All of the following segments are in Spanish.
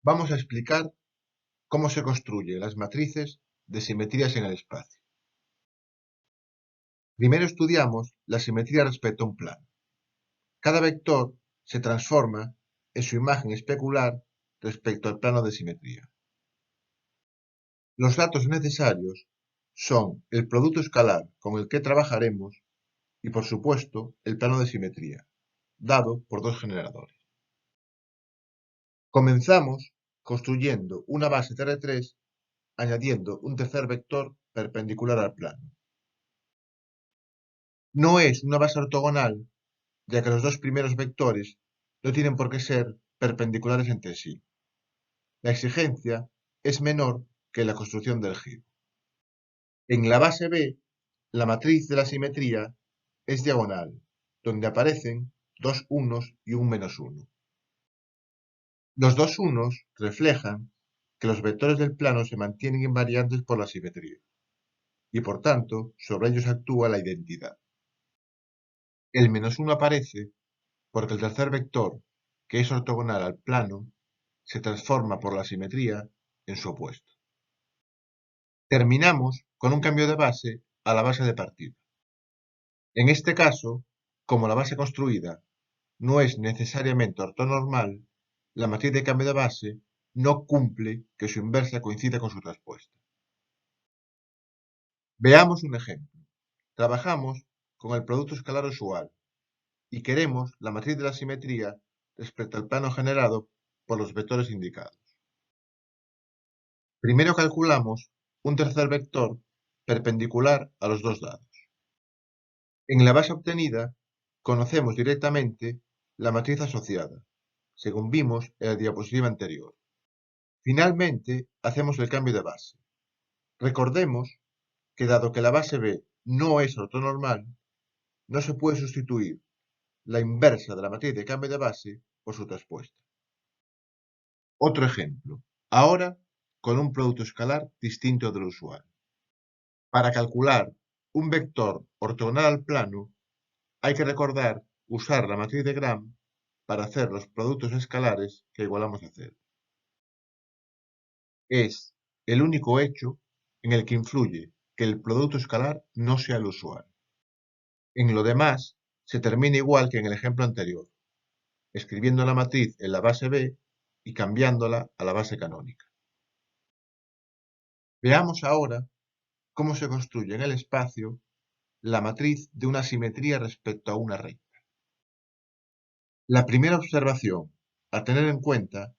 Vamos a explicar cómo se construyen las matrices de simetrías en el espacio. Primero estudiamos la simetría respecto a un plano. Cada vector se transforma en su imagen especular respecto al plano de simetría. Los datos necesarios son el producto escalar con el que trabajaremos y, por supuesto, el plano de simetría, dado por dos generadores. Comenzamos construyendo una base TR3 añadiendo un tercer vector perpendicular al plano. No es una base ortogonal, ya que los dos primeros vectores no tienen por qué ser perpendiculares entre sí. La exigencia es menor que la construcción del giro. En la base B, la matriz de la simetría es diagonal, donde aparecen dos unos y un menos uno. Los dos unos reflejan que los vectores del plano se mantienen invariantes por la simetría, y por tanto sobre ellos actúa la identidad. El menos uno aparece porque el tercer vector, que es ortogonal al plano, se transforma por la simetría en su opuesto. Terminamos con un cambio de base a la base de partida. En este caso, como la base construida no es necesariamente ortonormal, la matriz de cambio de base no cumple que su inversa coincida con su traspuesta. Veamos un ejemplo. Trabajamos con el producto escalar usual y queremos la matriz de la simetría respecto al plano generado por los vectores indicados. Primero calculamos un tercer vector perpendicular a los dos dados. En la base obtenida, conocemos directamente la matriz asociada, según vimos en la diapositiva anterior. Finalmente, hacemos el cambio de base. Recordemos que dado que la base B no es ortonormal, no se puede sustituir la inversa de la matriz de cambio de base por su traspuesta. Otro ejemplo, ahora con un producto escalar distinto del usual. Para calcular un vector ortogonal al plano, hay que recordar usar la matriz de Gram para hacer los productos escalares que igualamos a cero. Es el único hecho en el que influye que el producto escalar no sea el usual. En lo demás, se termina igual que en el ejemplo anterior, escribiendo la matriz en la base B y cambiándola a la base canónica. Veamos ahora cómo se construye en el espacio la matriz de una simetría respecto a una recta. La primera observación a tener en cuenta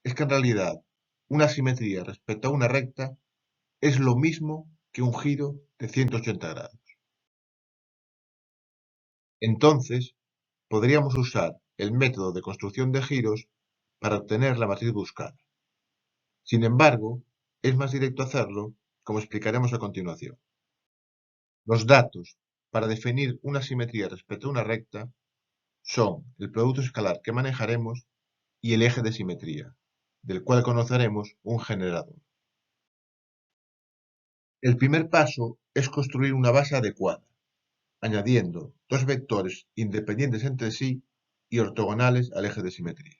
es que en realidad una simetría respecto a una recta es lo mismo que un giro de 180 grados. Entonces, podríamos usar el método de construcción de giros para obtener la matriz buscada. Sin embargo, es más directo hacerlo, como explicaremos a continuación. Los datos para definir una simetría respecto a una recta son el producto escalar que manejaremos y el eje de simetría, del cual conoceremos un generador. El primer paso es construir una base adecuada, añadiendo dos vectores independientes entre sí y ortogonales al eje de simetría.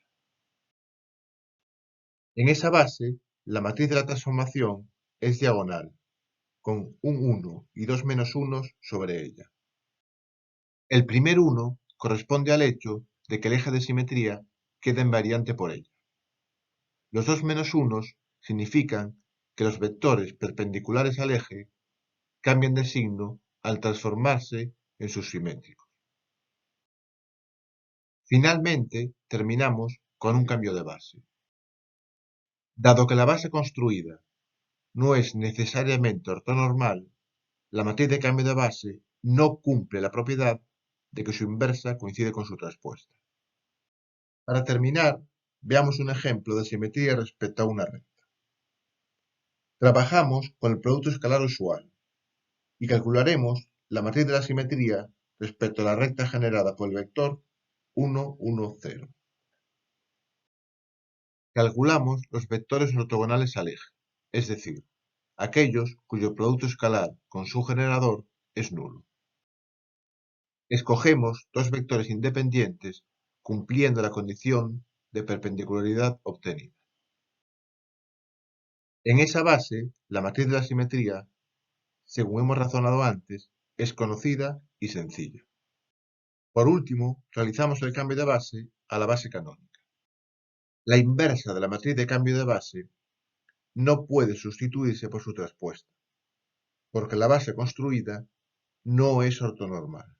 En esa base, la matriz de la transformación es diagonal, con un 1 y dos menos unos sobre ella. El primer 1 corresponde al hecho de que el eje de simetría queda invariante por ella. Los dos menos unos significan que los vectores perpendiculares al eje cambian de signo al transformarse en sus simétricos. Finalmente, terminamos con un cambio de base. Dado que la base construida no es necesariamente ortonormal, la matriz de cambio de base no cumple la propiedad de que su inversa coincide con su traspuesta. Para terminar, veamos un ejemplo de simetría respecto a una recta. Trabajamos con el producto escalar usual y calcularemos la matriz de la simetría respecto a la recta generada por el vector 1, 1, 0. Calculamos los vectores ortogonales al eje, es decir, aquellos cuyo producto escalar con su generador es nulo. Escogemos dos vectores independientes cumpliendo la condición de perpendicularidad obtenida. En esa base, la matriz de la simetría, según hemos razonado antes, es conocida y sencilla. Por último, realizamos el cambio de base a la base canónica. La inversa de la matriz de cambio de base no puede sustituirse por su traspuesta, porque la base construida no es ortonormal.